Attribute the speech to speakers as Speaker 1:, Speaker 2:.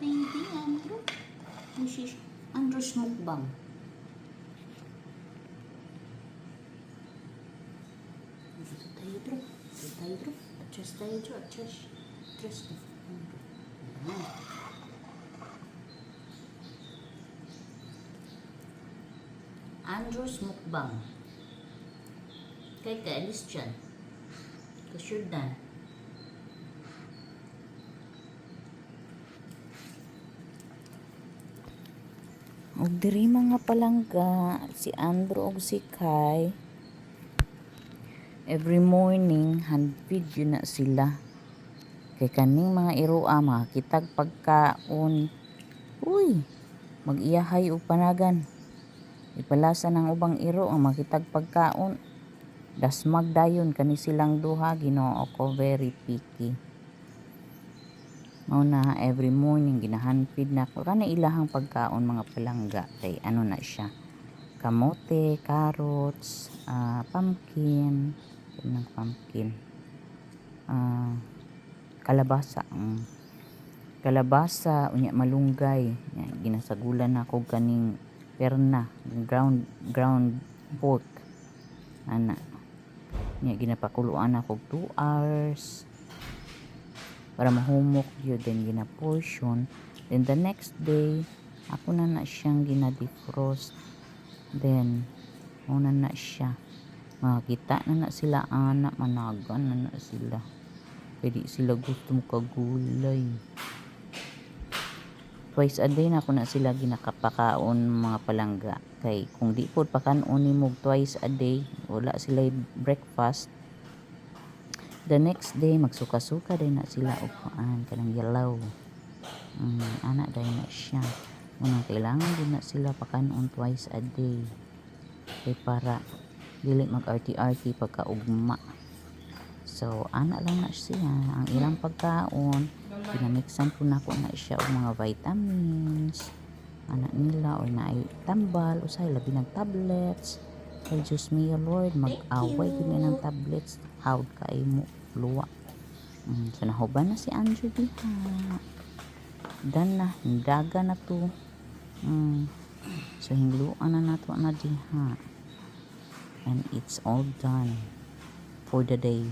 Speaker 1: baby Andrew. This is Andrew's mukbang. Dito tayo, bro. Dito tayo, bro. Adjust tayo, bro. Adjust. Ayan. Andrew's mukbang. Kay kaalis dyan. Because you're done. Og diri mga palangga, si Andrew og si Kai, every morning hand video na sila. Kay kaning mga iroa makitag pagkaon. Uy, mag-iyahay og panagan. Ipalasa ng ubang iro ang makitag pagkaon. Dasmag dayon kani silang duha, Ginoo ko very picky. Mao na every morning ginahanpid na ko kana ilahang pagkaon mga palangga kay ano na siya, kamote, carrots, pumpkin, kalabasa unya malunggay. Ginasagulan na ko kaning perna, ground pork ana nya ginapakuluan ako 2 hours para mahumok yun, then gina-portion, then the next day ako na siyang gina-defrost, then una na siya makita na sila anak managan na sila kaya di sila gusto kagulay. Twice a day na ako na sila ginakapakaon mga palangga, kay kung di po pakanon mo twice a day wala sila breakfast. The next day magsuka-suka din na sila upuan kanang yellow. Anak dahil na siya. Unang kailangan din na sila pakanon twice a day. Kay para dili mag-arty-arty pagkaugma. So anak lang na siya. Ang ilang pagkaon, pinamixan po na ko na siya og mga vitamins. Anak nila or na ay tambal, usay labi ng tablets. Kay Diyos me, Lord, mag-away gini ng tablets. Hawd kay mo luwa. So nahuban na si Andrew diha. Dan na, daga na to. So hingluan na nato na diha. And it's all done for the day.